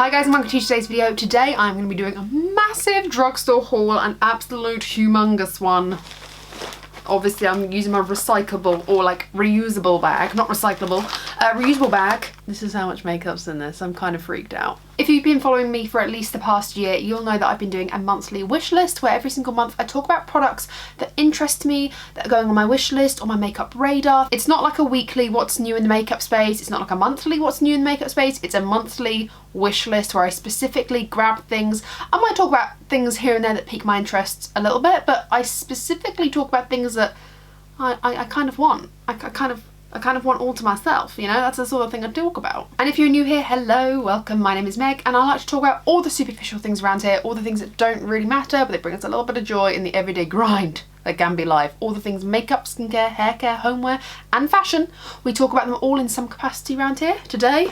Hi guys and welcome to today's video. Today I'm going to be doing a massive drugstore haul, an absolute humongous one. Obviously I'm using my recyclable or like reusable bag, not recyclable, reusable bag. This is how much makeup's in this. I'm kind of freaked out. If you've been following me for at least the past year, you'll know that I've been doing a monthly wish list where every single month I talk about products that interest me, that are going on my wish list or my makeup radar. It's not like a weekly what's new in the makeup space. It's not like a monthly what's new in the makeup space. It's a monthly wish list where I specifically grab things. I might talk about things here and there that pique my interest a little bit, but I specifically talk about things that I kind of want. I kind of want all to myself, you know, that's the sort of thing I talk about. And if you're new here, hello, welcome, my name is Meg, and I like to talk about all the superficial things around here, all the things that don't really matter, but they bring us a little bit of joy in the everyday grind that can be life. All the things makeup, skincare, hair care, homeware, and fashion. We talk about them all in some capacity around here. Today,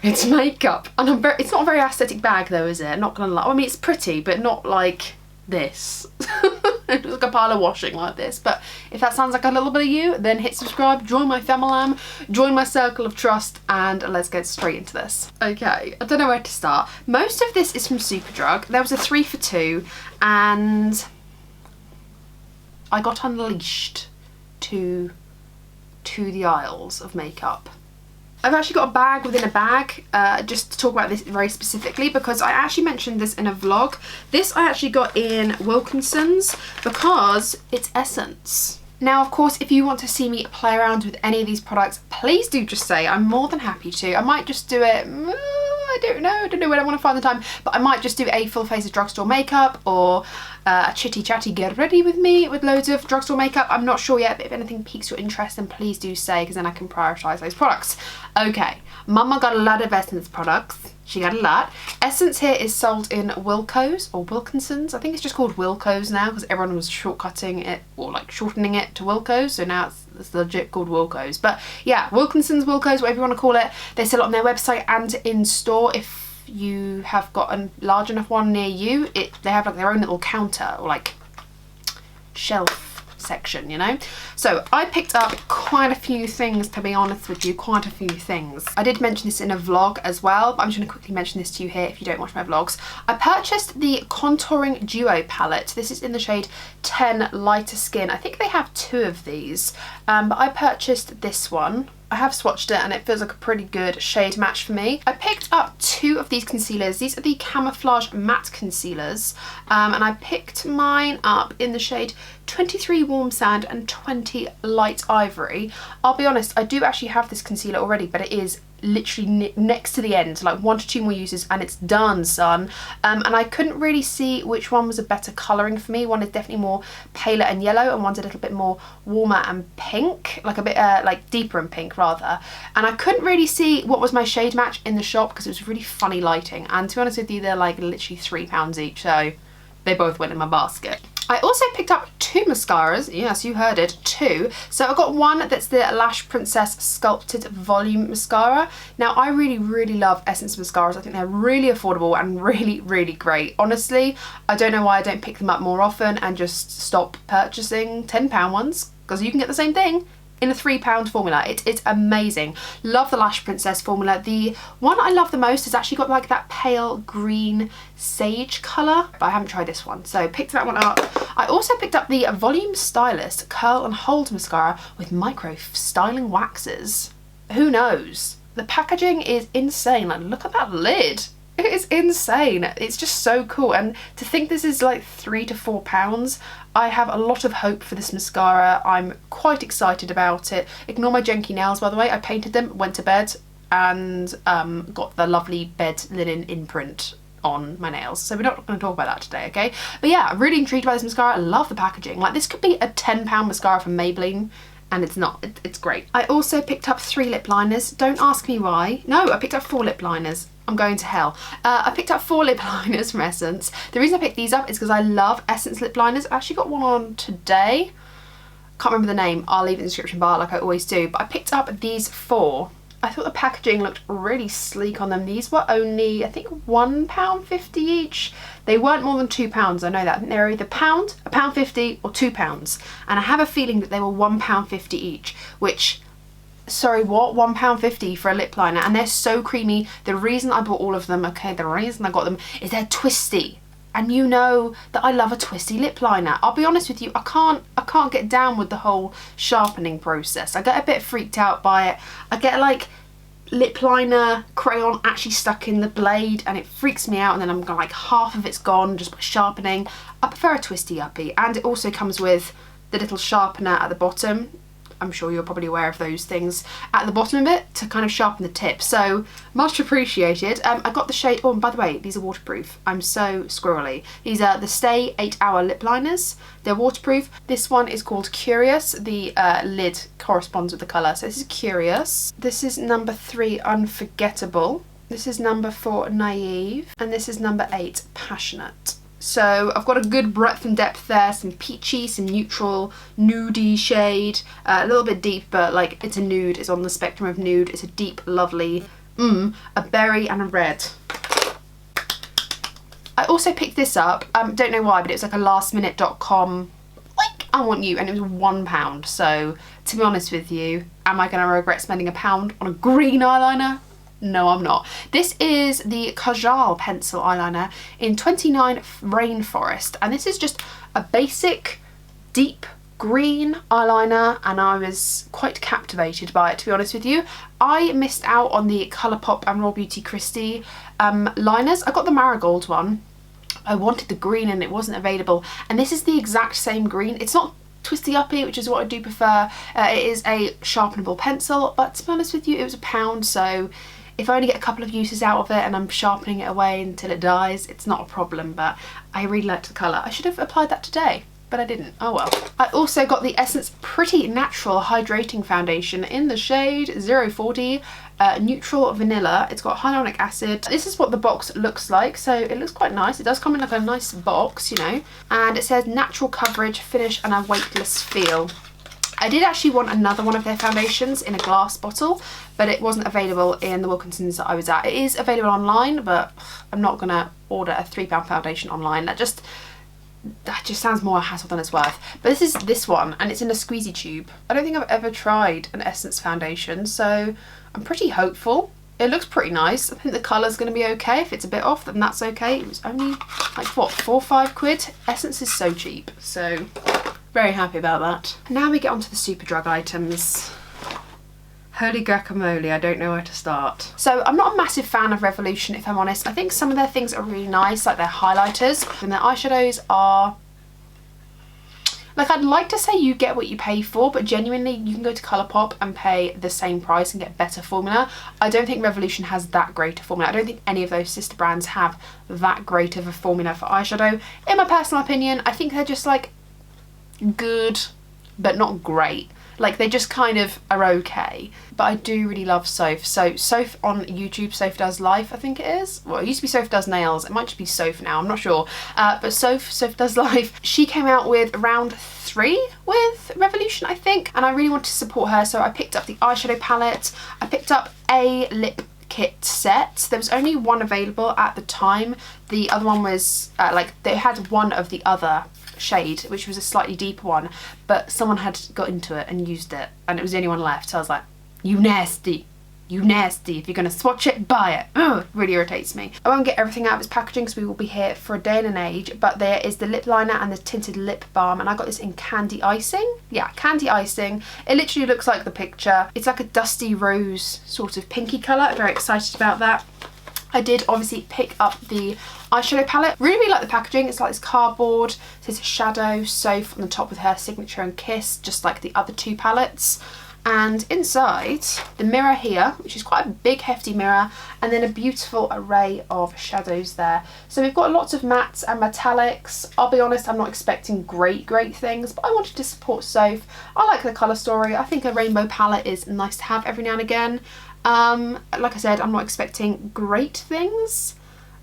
it's makeup. And it's not a very aesthetic bag though, is it? Not gonna lie. I mean, it's pretty, but not like this. It's like a pile of washing like this. But if that sounds like a little bit of you, then hit subscribe, join my family, join my circle of trust, and let's get straight into this. Okay, I don't know where to start. Most of this is from Superdrug. There was a 3 for 2 and I got unleashed to the aisles of makeup. I've actually got a bag within a bag, just to talk about this very specifically because I actually mentioned this in a vlog. This I actually got in Wilkinson's because it's Essence. Now, of course, if you want to see me play around with any of these products, please do just say. I'm more than happy to. I might just do it, I don't know when I want to find the time, but I might just do a full face of drugstore makeup or a chitty chatty get ready with me with loads of drugstore makeup. I'm not sure yet, but if anything piques your interest, then please do say, because then I can prioritise those products. Okay, Mama got a lot of Essence products. She got a lot. Essence here is sold in Wilko's or Wilkinson's. I think it's just called Wilko's now because everyone was shortcutting it or like shortening it to Wilko's, so now it's legit called Wilko's. But yeah, Wilkinson's, Wilko's, whatever you want to call it. They sell it on their website and in store. If you have got a large enough one near you, they have like their own little counter or like shelf section, you know. So I picked up quite a few things, to be honest with you, quite a few things. I did mention this in a vlog as well, but I'm just going to quickly mention this to you here if you don't watch my vlogs. I purchased the Contouring Duo palette. This is in the shade 10 Lighter Skin. I think they have 2 of these, but I purchased this one. I have swatched it and it feels like a pretty good shade match for me. I picked up 2 of these concealers. These are the Camouflage matte concealers, and I picked mine up in the shade 23 Warm Sand and 20 Light Ivory. I'll be honest, I do actually have this concealer already, but it is literally next to the end, like 1 to 2 more uses and it's done, son. And I couldn't really see which one was a better colouring for me. One is definitely more paler and yellow and one's a little bit more warmer and pink, like a bit like deeper in pink rather. And I couldn't really see what was my shade match in the shop because it was really funny lighting, and to be honest with you, they're like literally £3 each, so they both went in my basket. I also picked up 2 mascaras. Yes, you heard it, 2. So I got one that's the Lash Princess Sculpted Volume Mascara. Now, I really love Essence mascaras. I think they're really affordable and really great. Honestly, I don't know why I don't pick them up more often and just stop purchasing £10 ones, because you can get the same thing in a £3 formula. It's amazing. Love the Lash Princess formula. The one I love the most has actually got like that pale green sage colour, but I haven't tried this one, so picked that one up. I also picked up the Volume Stylist Curl and Hold Mascara with micro styling waxes. Who knows? The packaging is insane. Like, look at that lid. It is insane. It's just so cool, and to think this is like £3 to £4, I have a lot of hope for this mascara. I'm quite excited about it. Ignore my janky nails, by the way. I painted them, went to bed, and got the lovely bed linen imprint on my nails, so we're not going to talk about that today, okay? But yeah, I'm really intrigued by this mascara. I love the packaging. Like, this could be a £10 mascara from Maybelline, and it's not. It's great. I also picked up 3 lip liners. Don't ask me why. No, I picked up 4 lip liners. I'm going to hell. I picked up 4 lip liners from Essence. The reason I picked these up is because I love Essence lip liners. I actually got one on today. Can't remember the name. I'll leave it in the description bar like I always do. But I picked up these 4. I thought the packaging looked really sleek on them. These were only, I think, £1.50 each. They weren't more than £2, I know that. I think they were either £1.50 or £2. And I have a feeling that they were £1.50 each, which sorry, what? £1.50 for a lip liner, and they're so creamy. The reason I bought all of them, okay, the reason I got them is they're twisty. And you know that I love a twisty lip liner. I'll be honest with you, I can't get down with the whole sharpening process. I get a bit freaked out by it. I get like lip liner crayon actually stuck in the blade and it freaks me out, and then I'm gonna like half of it's gone just by sharpening. I prefer a twisty uppy, and it also comes with the little sharpener at the bottom. I'm sure you're probably aware of those things at the bottom of it to kind of sharpen the tip, so much appreciated. I got the shade, oh, and by the way, these are waterproof. I'm so squirrely. These are the Stay 8-Hour Lip Liners. They're waterproof. This one is called Curious. The lid corresponds with the colour, so this is Curious. This is number 3, Unforgettable. This is number 4, Naive. And this is number 8, Passionate. So I've got a good breadth and depth there, some peachy, some neutral, nudey shade, a little bit deep, but like it's a nude, it's on the spectrum of nude. It's a deep, lovely, a berry and a red. I also picked this up, don't know why, but it was like a lastminute.com, like, I want you, and it was £1. So to be honest with you, am I going to regret spending £1 on a green eyeliner? No, I'm not. This is the Kajal pencil eyeliner in 29 Rainforest, and this is just a basic deep green eyeliner, and I was quite captivated by it, to be honest with you. I missed out on the Colourpop and Raw Beauty Christie liners. I got the marigold one. I wanted the green and it wasn't available, and this is the exact same green. It's not twisty uppy, which is what I do prefer. It is a sharpenable pencil, but to be honest with you, it was £1, so if I only get a couple of uses out of it and I'm sharpening it away until it dies, it's not a problem, but I really liked the colour. I should have applied that today, but I didn't. Oh well. I also got the Essence Pretty Natural Hydrating Foundation in the shade 040 Neutral Vanilla. It's got hyaluronic acid. This is what the box looks like, so it looks quite nice. It does come in like a nice box, you know, and it says natural coverage, finish and a weightless feel. I did actually want another one of their foundations in a glass bottle, but it wasn't available in the Wilkinsons that I was at. It is available online, but I'm not gonna order a £3 foundation online. That just sounds more a hassle than it's worth. But this is this one, and it's in a squeezy tube. I don't think I've ever tried an Essence foundation, so I'm pretty hopeful. It looks pretty nice. I think the colour's going to be okay. If it's a bit off, then that's okay. It was only like, what, 4 or 5 quid? Essence is so cheap, so very happy about that. Now we get on to the Superdrug items. Holy guacamole, I don't know where to start. So I'm not a massive fan of Revolution, if I'm honest. I think some of their things are really nice, like their highlighters, and their eyeshadows are, like, I'd like to say you get what you pay for, but genuinely you can go to Colourpop and pay the same price and get better formula. I don't think Revolution has that great a formula. I don't think any of those sister brands have that great of a formula for eyeshadow. In my personal opinion, I think they're just like good, but not great. Like, they just kind of are okay. But I do really love Soph. So Soph on YouTube, Soph Does Life, I think it is. Well, it used to be Soph Does Nails. It might just be Soph now, I'm not sure. But Soph Does Life. She came out with round 3 with Revolution, I think. And I really wanted to support her, so I picked up the eyeshadow palette. I picked up a lip kit set. There was only one available at the time. The other one was, like, they had one of the other shade, which was a slightly deeper one, but someone had got into it and used it, and it was the only one left, so I was like, you nasty, if you're gonna swatch it, buy it. Ugh, really irritates me. I won't get everything out of its packaging because we will be here for a day and an age, but there is the lip liner and the tinted lip balm, and I got this in Candy Icing. Yeah, Candy Icing. It literally looks like the picture. It's like a dusty rose sort of pinky colour. I'm very excited about that. I did obviously pick up the eyeshadow palette. Really like the packaging. It's like this cardboard. It says Shadow, Soph on the top with her signature and Kiss, just like the other 2 palettes. And inside, the mirror here, which is quite a big hefty mirror, and then a beautiful array of shadows there. So we've got lots of mattes and metallics. I'll be honest, I'm not expecting great things, but I wanted to support Soph. I like the colour story. I think a rainbow palette is nice to have every now and again. Like I said, I'm not expecting great things,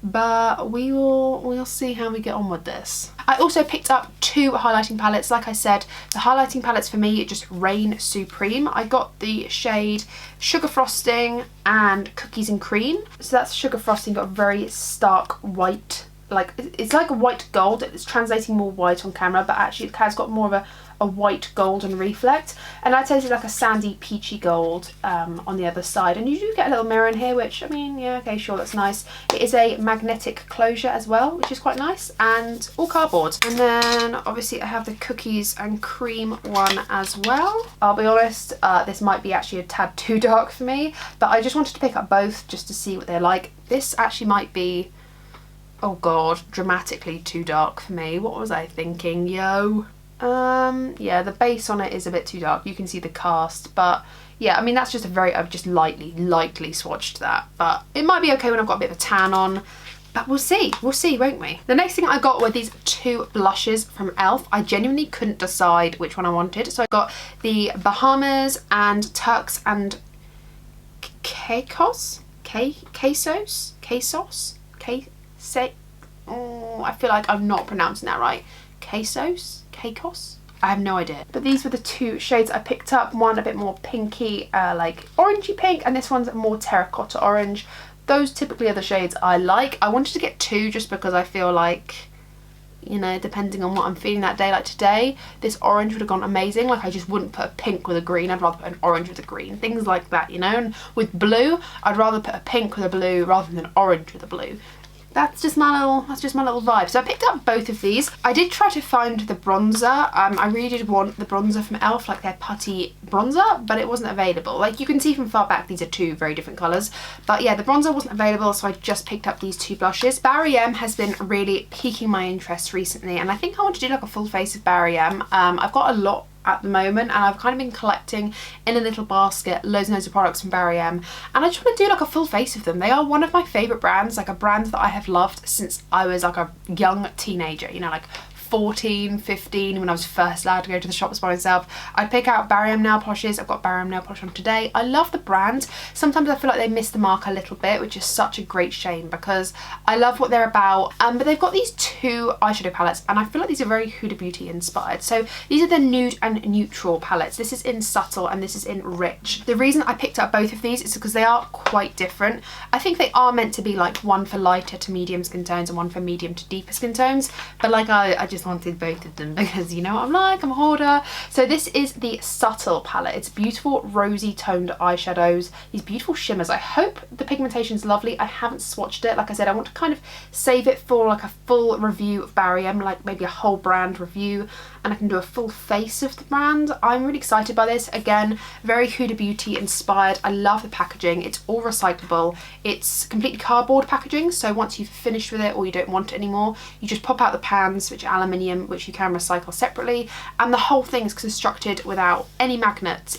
but we'll see how we get on with this. I also picked up 2 highlighting palettes. Like I said, the highlighting palettes for me just reign supreme. I got the shade Sugar Frosting and Cookies and Cream. So that's Sugar Frosting, got a very stark white, like it's like a white gold. It's translating more white on camera, but actually it has got more of a white golden reflect, and I'd say it's like a sandy peachy gold on the other side. And you do get a little mirror in here, which, I mean, yeah, okay, sure, that's nice. It is a magnetic closure as well, which is quite nice, and all cardboard. And then obviously I have the cookies and cream one as well. I'll be honest, this might be actually a tad too dark for me, but I just wanted to pick up both just to see what they're like. This actually might be, oh god, dramatically too dark for me. What was I thinking, yo? Yeah, the base on it is a bit too dark. You can see the cast, but yeah, I mean, that's just a very, I've just lightly swatched that, but it might be okay when I've got a bit of a tan on. But we'll see, won't we? The next thing I got were these two blushes from e.l.f. I genuinely couldn't decide which one I wanted. So I got the Bahamas and Turks and Caicos? Quesos? Oh, I feel like I'm not pronouncing that right. Quesos? Caicos? I have no idea. But these were the two shades I picked up. One a bit more pinky, like orangey pink, and this one's more terracotta orange. Those typically are the shades I like. I wanted to get two just because I feel like, you know, depending on what I'm feeling that day, like today, this orange would have gone amazing. Like, I just wouldn't put a pink with a green. I'd rather put an orange with a green. Things like that, you know? And with blue, I'd rather put a pink with a blue rather than an orange with a blue. That's just my little vibe. So I picked up both of these. I did try to find the bronzer. I really did want the bronzer from e.l.f., like their putty bronzer, but it wasn't available. Like, you can see from far back, these are two very different colours. But yeah, the bronzer wasn't available, so I just picked up these two blushes. Barry M has been really piquing my interest recently, and I think I want to do like a full face of Barry M. I've got a lot at the moment, and I've kind of been collecting in a little basket loads and loads of products from Barry M, and I just want to do like a full face of them. They are one of my favourite brands, like a brand that I have loved since I was like a young teenager, you know, like 14, 15, when I was first allowed to go to the shops by myself. I'd pick out Barry M nail polishes. I've got Barry M nail polish on today. I love the brand. Sometimes I feel like they miss the mark a little bit, which is such a great shame because I love what they're about. But they've got these two eyeshadow palettes, and I feel like these are very Huda Beauty inspired. So these are the Nude and Neutral palettes. This is in Subtle and this is in Rich. The reason I picked up both of these is because they are quite different. I think they are meant to be like one for lighter to medium skin tones and one for medium to deeper skin tones, but like I just wanted both of them because, you know what I'm like, I'm a hoarder. So this is the Subtle palette. It's beautiful rosy toned eyeshadows, these beautiful shimmers. I hope the pigmentation's lovely. I haven't swatched it. Like I said, I want to kind of save it for like a full review of Barry M, like maybe a whole brand review, and I can do a full face of the brand. I'm really excited by this. Again, very Huda Beauty inspired. I love the packaging. It's all recyclable. It's completely cardboard packaging, so once you've finished with it or you don't want it anymore, you just pop out the pans, which are aluminium, which you can recycle separately, and the whole thing is constructed without any magnets.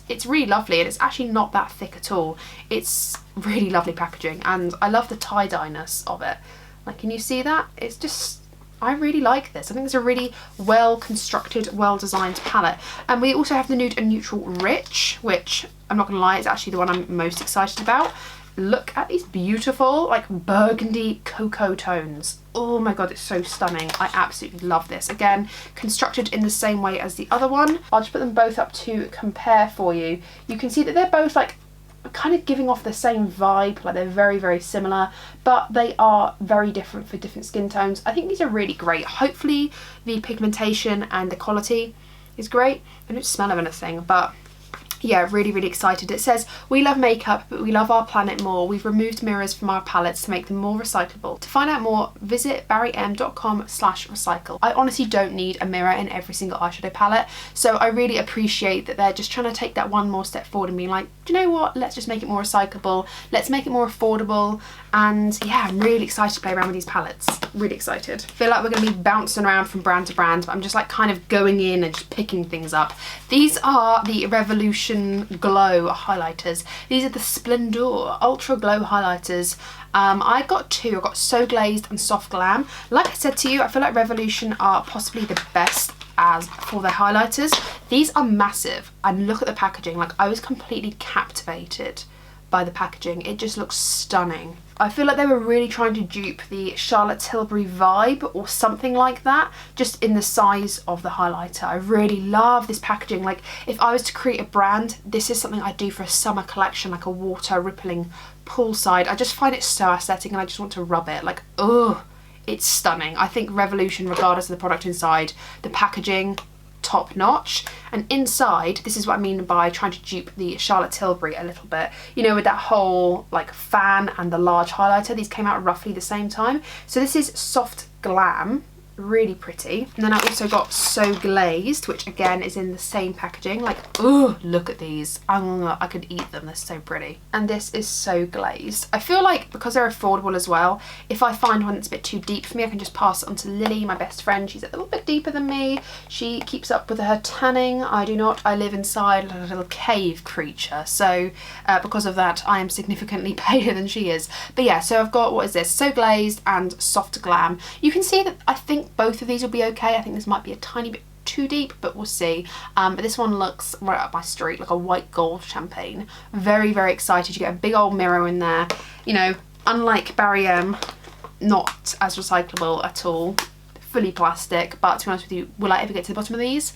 It's really lovely, and it's actually not that thick at all. It's really lovely packaging, and I love the tie-dye-ness of it. Like, can you see that? It's just, I really like this. I think it's a really well constructed, well designed palette. And we also have the Nude and Neutral Rich, which I'm not gonna lie, is actually the one I'm most excited about. Look at these beautiful like burgundy cocoa tones. Oh my god, it's so stunning. I absolutely love this. Again, constructed in the same way as the other one. I'll just put them both up to compare for you. You can see that they're both like kind of giving off the same vibe, like they're very, very similar, but they are very different for different skin tones. I think these are really great. Hopefully the pigmentation and the quality is great. I don't smell of anything, but yeah, really, really excited. It says, we love makeup, but we love our planet more. We've removed mirrors from our palettes to make them more recyclable. To find out more, visit barrym.com/recycle. I honestly don't need a mirror in every single eyeshadow palette, so I really appreciate that they're just trying to take that one more step forward and being like, do you know what? Let's just make it more recyclable. Let's make it more affordable. And yeah, I'm really excited to play around with these palettes. Really excited. I feel like we're going to be bouncing around from brand to brand, but I'm just like kind of going in and just picking things up. These are the Revolution Glow highlighters. These are the Splendor Ultra Glow highlighters. I got two. I got So Glazed and Soft Glam. Like I said to you, I feel like Revolution are possibly the best as for their highlighters. These are massive, and look at the packaging. Like, I was completely captivated by the packaging. It just looks stunning. I feel like they were really trying to dupe the Charlotte Tilbury vibe or something like that, just in the size of the highlighter. I really love this packaging. Like, if I was to create a brand, this is something I'd do for a summer collection, like a water rippling poolside. I just find it so aesthetic and I just want to rub it. Like, oh, it's stunning. I think Revolution, regardless of the product inside, the packaging, top notch. And inside, this is what I mean by trying to dupe the Charlotte Tilbury a little bit. You know, with that whole like fan and the large highlighter, these came out roughly the same time. So this is Soft Glam. Really pretty. And then I also got So Glazed, which again is in the same packaging. Like, oh, look at these. I could eat them, they're so pretty. And this is So Glazed. I feel like because they're affordable as well, if I find one that's a bit too deep for me, I can just pass it on to Lily, my best friend. She's a little bit deeper than me. She keeps up with her tanning. I do not. I live inside like a little cave creature. So because of that, I am significantly paler than she is. But yeah, so I've got, what is this? So Glazed and Soft Glam. You can see that I think both of these will be okay. I think this might be a tiny bit too deep, but we'll see. But this one looks right up my street, like a white gold champagne. Very, very excited. You get a big old mirror in there. You know, unlike Barry M, not as recyclable at all. Fully plastic, but to be honest with you, will I ever get to the bottom of these?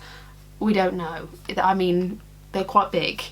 We don't know. I mean, they're quite big.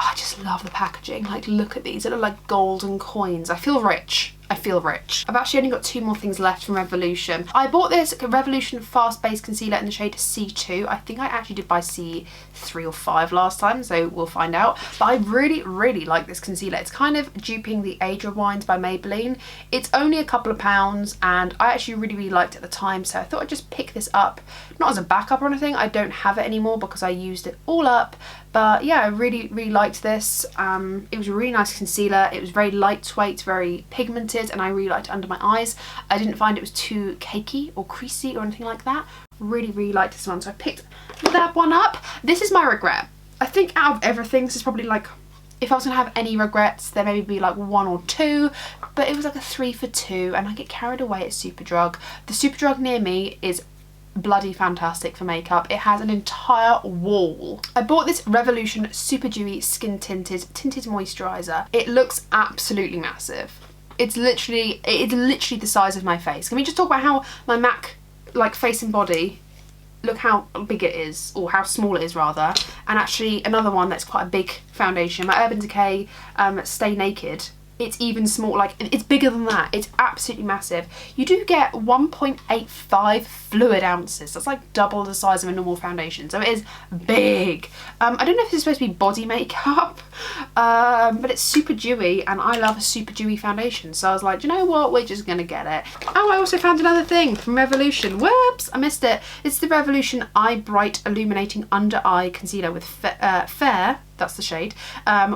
Oh, I just love the packaging. Like, look at these. They look like golden coins. I feel rich. I feel rich. I've actually only got 2 more things left from Revolution. I bought this Revolution Fast Base Concealer in the shade C2. I think I actually did buy C3 or 5 last time, so we'll find out. But I really, really like this concealer. It's kind of duping the Age Rewinds by Maybelline. It's only a couple of pounds, and I actually really, really liked it at the time, so I thought I'd just pick this up. Not as a backup or anything. I don't have it anymore because I used it all up. But yeah, I really, really liked this. It was a really nice concealer. It was very lightweight, very pigmented, and I really liked it under my eyes. I didn't find it was too cakey or creasy or anything like that. Really, really liked this one, so I picked that one up. This is my regret. I think out of everything, this is probably like, if I was gonna have any regrets, there maybe be like 1 or 2, but it was like a 3 for 2, and I get carried away at Superdrug. The Superdrug near me is bloody fantastic for makeup. It has an entire wall. I bought this Revolution Super Dewy Skin Tinted Moisturiser. It looks absolutely massive. It's literally the size of my face. Can we just talk about how my MAC, like, face and body, look how big it is, or how small it is rather. And actually another one that's quite a big foundation, my Urban Decay Stay Naked. It's even small, like it's bigger than that. It's absolutely massive. You do get 1.85 fluid ounces. That's like double the size of a normal foundation. So it is big. I don't know if this is supposed to be body makeup, but it's super dewy, and I love a super dewy foundation. So I was like, do you know what? We're just gonna get it. Oh, I also found another thing from Revolution. Whoops, I missed it. It's the Revolution I Bright Illuminating Under Eye Concealer with Fair, that's the shade,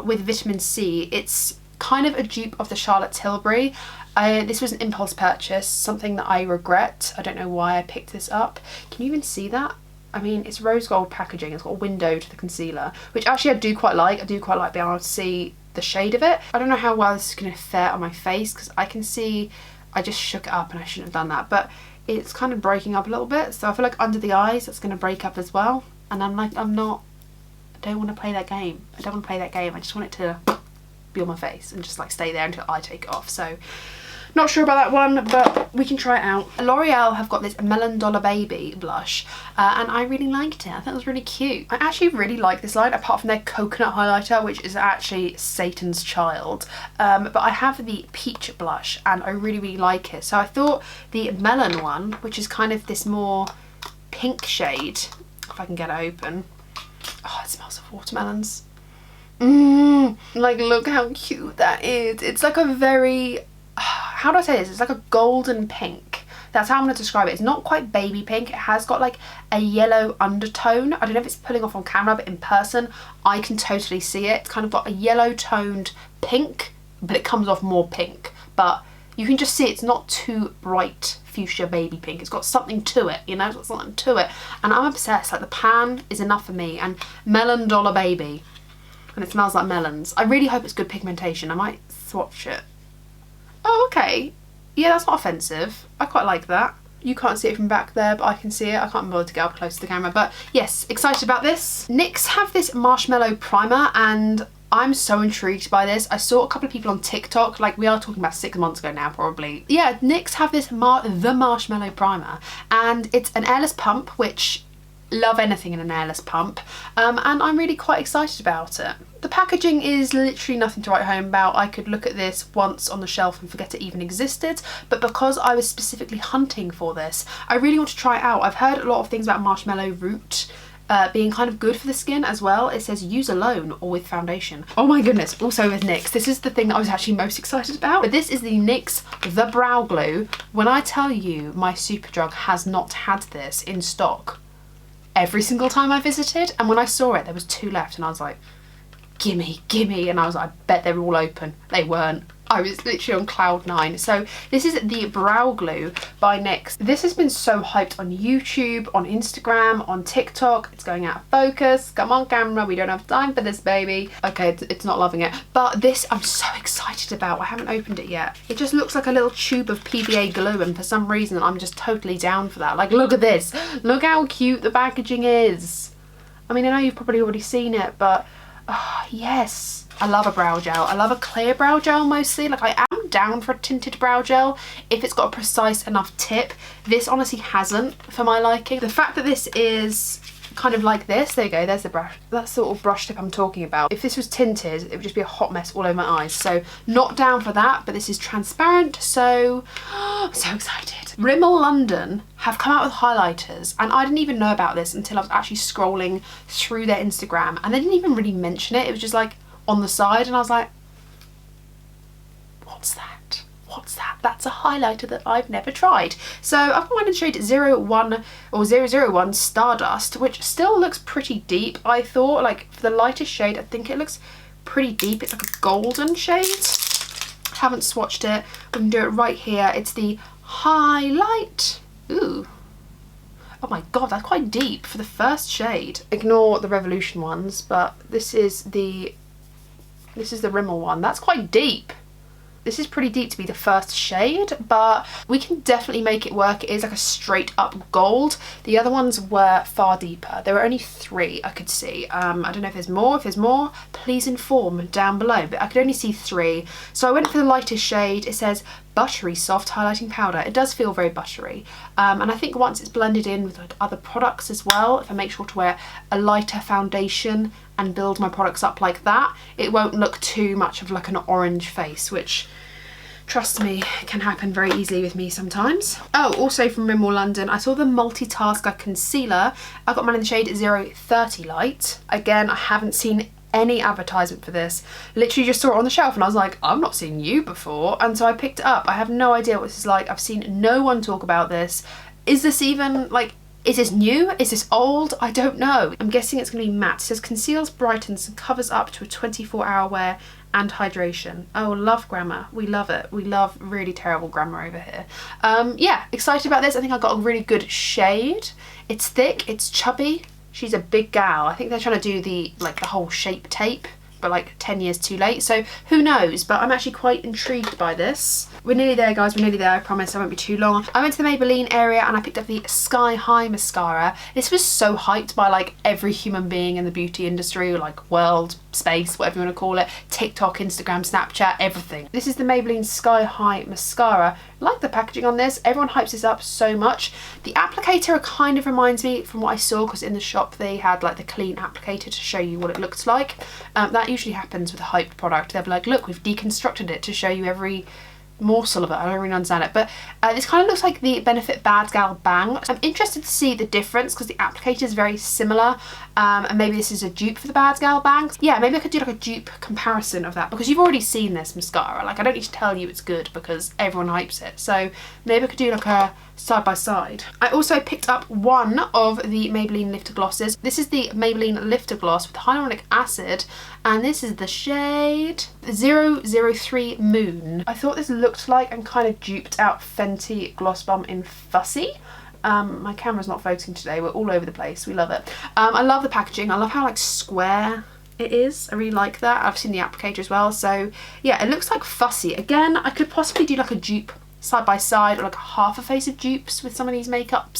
with vitamin C. It's kind of a dupe of the Charlotte Tilbury. This was an impulse purchase, something that I regret. I don't know why I picked this up. Can you even see that? I mean, it's rose gold packaging. It's got a window to the concealer, which actually I do quite like. I do quite like being able to see the shade of it. I don't know how well this is going to fare on my face, because I can see I just shook it up and I shouldn't have done that, but it's kind of breaking up a little bit. So I feel like under the eyes that's going to break up as well. And I'm like, I don't want to play that game. I don't want to play that game. I just want it to be on my face and just like stay there until I take it off. So not sure about that one, but we can try it out. L'Oreal have got this Melon Dollar Baby blush, and I really liked it. I thought it was really cute. I actually really like this line, apart from their coconut highlighter, which is actually Satan's child. But I have the peach blush, and I really, really like it. So I thought the melon one, which is kind of this more pink shade, if I can get it open. Oh, it smells of watermelons. Like, look how cute that is. It's like a very, how do I say this? It's like a golden pink. That's how I'm going to describe it. It's not quite baby pink. It has got like a yellow undertone. I don't know if it's pulling off on camera, but in person I can totally see it. It's kind of got a yellow toned pink, but it comes off more pink. But you can just see it's not too bright fuchsia baby pink. It's got something to it, you know, it's got something to it. And I'm obsessed. Like, the pan is enough for me. And Melon Dollar Baby. And it smells like melons. I really hope it's good pigmentation. I might swatch it. Oh, okay. Yeah, that's not offensive. I quite like that. You can't see it from back there, but I can see it. I can't bother to get up close to the camera. But yes, excited about this. NYX have this Marshmallow Primer, and I'm so intrigued by this. I saw a couple of people on TikTok, like, we are talking about 6 months ago now probably. Yeah, NYX have this the Marshmallow Primer, and it's an airless pump, which, love anything in an airless pump, and I'm really quite excited about it. The packaging is literally nothing to write home about. I could look at this once on the shelf and forget it even existed, but because I was specifically hunting for this, I really want to try it out. I've heard a lot of things about Marshmallow Root, being kind of good for the skin as well. It says use alone or with foundation. Oh my goodness, also with NYX. This is the thing that I was actually most excited about. But this is the NYX the Brow Glue. When I tell you my Superdrug has not had this in stock every single time I visited, and when I saw it there was 2 left and I was like, gimme, gimme, and I was like, I bet they're all open. They weren't. I was literally on cloud 9. So this is the Brow Glue by NYX. This has been so hyped on YouTube, on Instagram, on TikTok. It's going out of focus. Come on camera, we don't have time for this, baby. Okay, it's not loving it. But this I'm so excited about. I haven't opened it yet. It just looks like a little tube of PVA glue, and for some reason I'm just totally down for that. Like, look at this. Look how cute the packaging is. I mean, I know you've probably already seen it, but oh, yes. I love a brow gel. I love a clear brow gel mostly. Like, I am down for a tinted brow gel if it's got a precise enough tip. This honestly hasn't for my liking. The fact that this is kind of like this, there you go, there's the brush. That's the sort of brush tip I'm talking about. If this was tinted, it would just be a hot mess all over my eyes. So not down for that, but this is transparent, so I'm so excited. Rimmel London have come out with highlighters, and I didn't even know about this until I was actually scrolling through their Instagram, and they didn't even really mention it. It was just like on the side, and I was like, what's that? What's that? That's a highlighter that I've never tried. So I've got mine in shade 01 or 001 Stardust, which still looks pretty deep, I thought. Like, for the lightest shade, I think it looks pretty deep. It's like a golden shade. Haven't swatched it. We can do it right here. It's the Highlight. Ooh. Oh my god, that's quite deep for the first shade. Ignore the Revolution ones, but this is the Rimmel one. That's quite deep. This is pretty deep to be the first shade, but we can definitely make it work. It is like a straight up gold. The other ones were far deeper. There were only 3 I could see. I don't know if there's more. If there's more, please inform down below, but I could only see 3. So I went for the lightest shade. It says buttery soft highlighting powder. It does feel very buttery, and I think once it's blended in with like other products as well, if I make sure to wear a lighter foundation and build my products up like that, it won't look too much of like an orange face, which, trust me, can happen very easily with me sometimes. Oh, also from Rimmel London, I saw the Multitasker Concealer. I got mine in the shade 030 Light. Again, I haven't seen any advertisement for this. Literally just saw it on the shelf and I was like, I've not seen you before, and so I picked it up. I have no idea what this is like. I've seen no one talk about this. Is this even like, is this new? Is this old? I don't know. I'm guessing it's going to be matte. It says conceals, brightens and covers up to a 24-hour wear and hydration. Oh, love grammar. We love it. We love really terrible grammar over here. Yeah, excited about this. I think I got a really good shade. It's thick, it's chubby. She's a big gal. I think they're trying to do the whole shape tape, but like 10 years too late, so who knows, but I'm actually quite intrigued by this. We're nearly there, guys, we're nearly there, I promise I won't be too long. I went to the Maybelline area and I picked up the Sky High Mascara. This was so hyped by like every human being in the beauty industry, like world, space, whatever you want to call it, TikTok, Instagram, Snapchat, everything. This is the Maybelline Sky High Mascara. I like the packaging on this. Everyone hypes this up so much. The applicator kind of reminds me from what I saw, because in the shop they had like the clean applicator to show you what it looks like. That usually happens with a hyped product. They'll be like, look, we've deconstructed it to show you every morsel of it. I don't really understand it, but this kind of looks like the Benefit Bad Gal Bang. I'm interested to see the difference because the applicator is very similar, and maybe this is a dupe for the Bad Gal Bang. Yeah, maybe I could do like a dupe comparison of that, because you've already seen this mascara. Like, I don't need to tell you it's good because everyone hypes it, so maybe I could do like a side by side. I also picked up one of the Maybelline Lifter Glosses. This is the Maybelline Lifter Gloss with hyaluronic acid, and this is the shade 003 Moon. I thought this looked like and kind of duped out Fenty Gloss Bomb in Fussy. My camera's not focusing today, we're all over the place, we love it. I love the packaging, I love how like square it is, I really like that. I've seen the applicator as well, so yeah, it looks like Fussy. Again, I could possibly do like a dupe side by side, or like a half a face of dupes with some of these makeup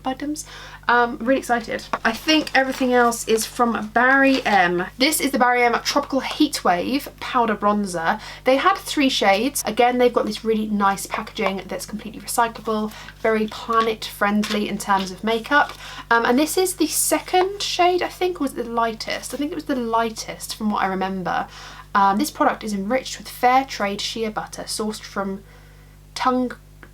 items. Really excited. I think everything else is from Barry M. This is the Barry M Tropical Heatwave Powder Bronzer. They had 3 shades. Again, they've got this really nice packaging that's completely recyclable, very planet friendly in terms of makeup. And this is the second shade, I think, or was it the lightest? I think it was the lightest from what I remember. This product is enriched with fair trade shea butter sourced from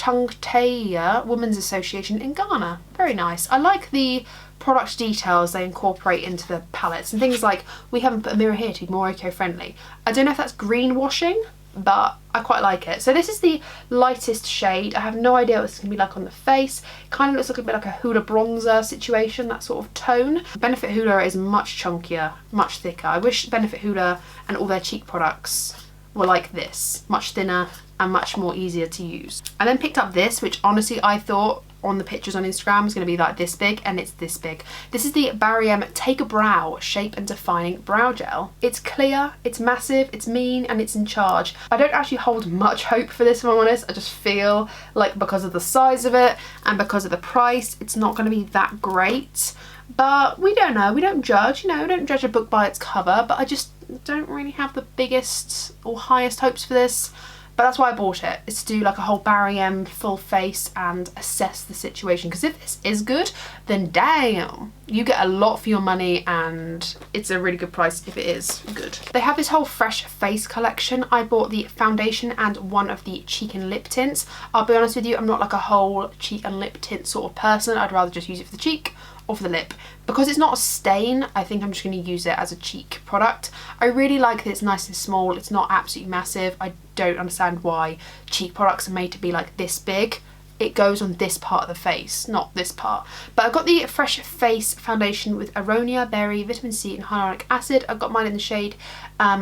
Tungtaya Women's Association in Ghana. Very nice. I like the product details they incorporate into the palettes and things like, we haven't put a mirror here to be more eco-friendly. I don't know if that's greenwashing, but I quite like it. So this is the lightest shade. I have no idea what it's going to be like on the face. Kind of looks like a bit like a Huda bronzer situation, that sort of tone. Benefit Huda is much chunkier, much thicker. I wish Benefit Huda and all their cheek products were like this, much thinner and much more easier to use. I then picked up this, which honestly I thought on the pictures on Instagram was going to be like this big, and it's this big. This is the Barry M Take a Brow Shape and Defining Brow Gel. It's clear, it's massive, it's mean, and it's in charge. I don't actually hold much hope for this, if I'm honest. I just feel like because of the size of it and because of the price, it's not going to be that great. But we don't know, we don't judge, you know, we don't judge a book by its cover, but I just don't really have the biggest or highest hopes for this. But that's why I bought it, is to do like a whole Barry M full face and assess the situation. Because if this is good, then damn, you get a lot for your money and it's a really good price if it is good. They have this whole fresh face collection. I bought the foundation and one of the cheek and lip tints. I'll be honest with you, I'm not like a whole cheek and lip tint sort of person. I'd rather just use it for the cheek or for the lip. Because it's not a stain, I think I'm just going to use it as a cheek product. I really like that it's nice and small. It's not absolutely massive. I don't understand why cheek products are made to be like this big. It goes on this part of the face, not this part. But I've got the Fresh Face Foundation with Aronia, Berry, Vitamin C and Hyaluronic Acid. I've got mine in the shade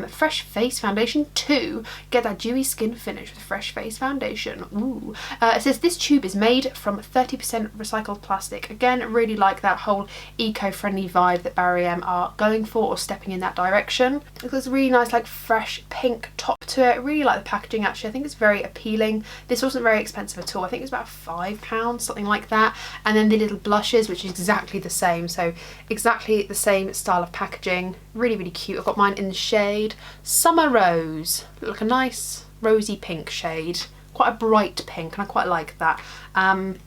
Fresh Face Foundation 2. Get that dewy skin finish with Fresh Face Foundation. Ooh. It says this tube is made from 30% recycled plastic. Again, really like that whole eco-friendly vibe that Barry M are going for, or stepping in that direction. It looks really nice, like fresh pink top to it. I really like the packaging actually. I think it's very appealing. This wasn't very expensive at all. I think it was about £5, something like that. And then the little blushes, which is exactly the same. So exactly the same style of packaging. Really, really cute. I've got mine in the shade Summer Rose. Look like a nice rosy pink shade. Quite a bright pink, and I quite like that.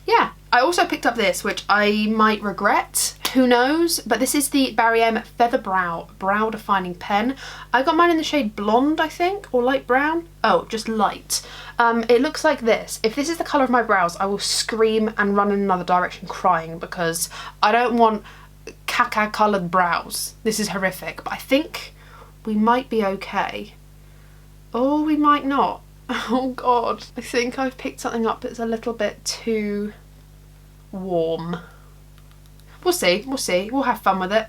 Yeah. I also picked up this, which I might regret. Who knows? But this is the Barry M Feather Brow Brow Defining Pen. I got mine in the shade Blonde, I think, or light brown. Oh, just light. It looks like this. If this is the colour of my brows, I will scream and run in another direction crying, because I don't want caca coloured brows. This is horrific, but I think we might be okay. Or we might not. Oh god. I think I've picked something up that's a little bit too warm. We'll see, we'll see. We'll have fun with it.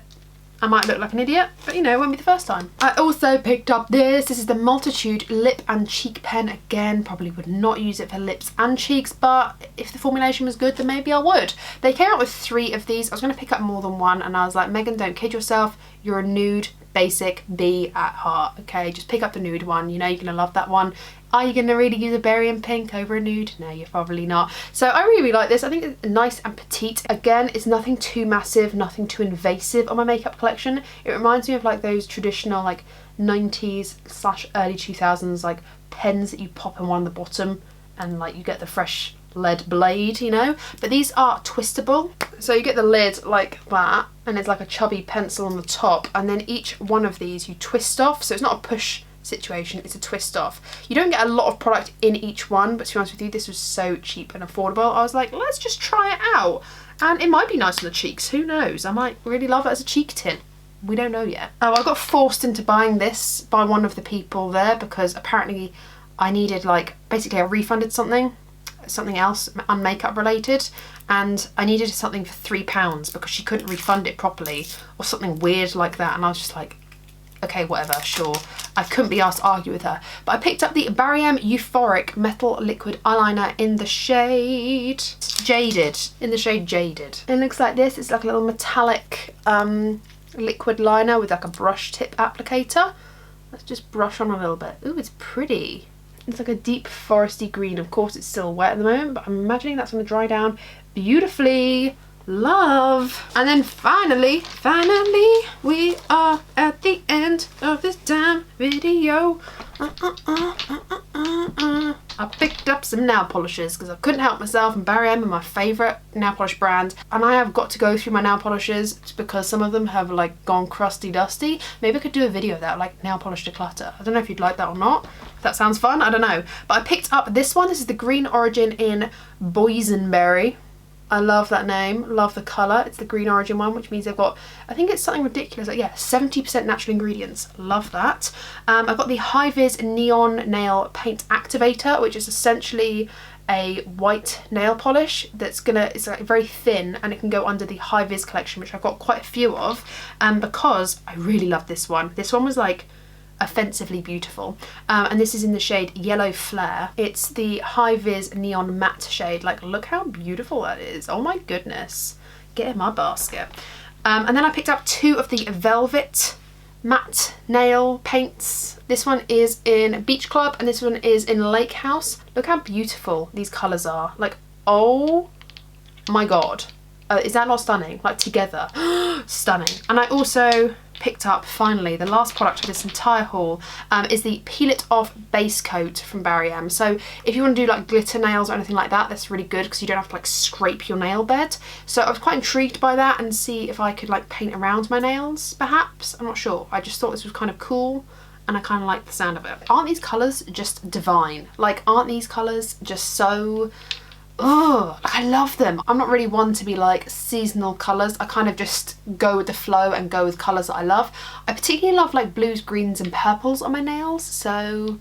I might look like an idiot, but you know, it won't be the first time. I also picked up this. This is the Multitude Lip and Cheek Pen. Again, probably would not use it for lips and cheeks, but if the formulation was good, then maybe I would. They came out with 3 of these. I was going to pick up more than one, and I was like, Megan, don't kid yourself. You're a nude, basic B at heart, okay? Just pick up the nude one. You know you're going to love that one. Are you going to really use a berry and pink over a nude? No, you're probably not. So I really like this. I think it's nice and petite. Again, it's nothing too massive, nothing too invasive on my makeup collection. It reminds me of like those traditional like 90s/early 2000s like pens that you pop in one on the bottom and like you get the fresh lead blade, you know? But these are twistable. So you get the lid like that, and it's like a chubby pencil on the top, and then each one of these you twist off. So it's not a push situation, it's a twist off. You don't get a lot of product in each one, but to be honest with you, this was so cheap and affordable. I was like, let's just try it out, and it might be nice on the cheeks. Who knows? I might really love it as a cheek tint. We don't know yet. Oh, I got forced into buying this by one of the people there, because apparently I needed, like, basically I refunded something else unmakeup related, and I needed something for £3 because she couldn't refund it properly or something weird like that, and I was just like, okay, whatever, sure. I couldn't be asked to argue with her. But I picked up the Barry M Euphoric Metal Liquid Eyeliner in the shade Jaded. In the shade Jaded. It looks like this. It's like a little metallic liquid liner with like a brush tip applicator. Let's just brush on a little bit. Ooh, it's pretty. It's like a deep foresty green. Of course, it's still wet at the moment, but I'm imagining that's going to dry down beautifully. Love. And then finally, we are at the end of this damn video. I picked up some nail polishes because I couldn't help myself, and Barry M are my favourite nail polish brand, and I have got to go through my nail polishes because some of them have like gone crusty dusty. Maybe I could do a video of that, like nail polish declutter. I don't know if you'd like that or not. If that sounds fun, I don't know. But I picked up this one. This is the Green Origin in Boysenberry. I love that name, love the colour. It's the Green Origin one, which means they've got, I think it's something ridiculous, like, yeah, 70% natural ingredients. Love that. I've got the High-Vis Neon Nail Paint Activator, which is essentially a white nail polish that's it's like very thin, and it can go under the High-Vis collection, which I've got quite a few of, because I really love this one. This one was like offensively beautiful, and this is in the shade Yellow Flare. It's the High-Vis Neon Matte shade. Like, look how beautiful that is. Oh my goodness, get in my basket. And then I picked up two of the Velvet matte nail paints. This one is in Beach Club and this one is in Lake House. Look how beautiful these colours are. Like, oh my god, is that not stunning? Like, together, stunning. And I also picked up, finally, the last product of this entire haul, is the Peel It Off Base Coat from Barry M. So if you want to do like glitter nails or anything like that, that's really good because you don't have to like scrape your nail bed. So I was quite intrigued by that and see if I could like paint around my nails perhaps. I'm not sure. I just thought this was kind of cool and I kind of like the sound of it. Aren't these colours just divine? Like, aren't these colours just so... oh, I love them. I'm not really one to be like seasonal colours. I kind of just go with the flow and go with colours that I love. I particularly love like blues, greens and purples on my nails, so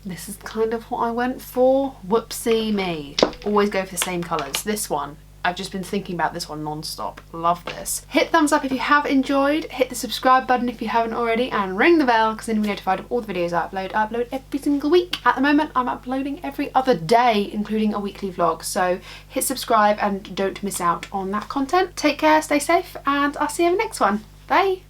this is kind of what I went for. Whoopsie me. Always go for the same colours. This one, I've just been thinking about this one non-stop. Love this. Hit thumbs up if you have enjoyed, hit the subscribe button if you haven't already, and ring the bell because then you'll be notified of all the videos I upload. I upload every single week. At the moment I'm uploading every other day, including a weekly vlog, so hit subscribe and don't miss out on that content. Take care, stay safe, and I'll see you in the next one. Bye!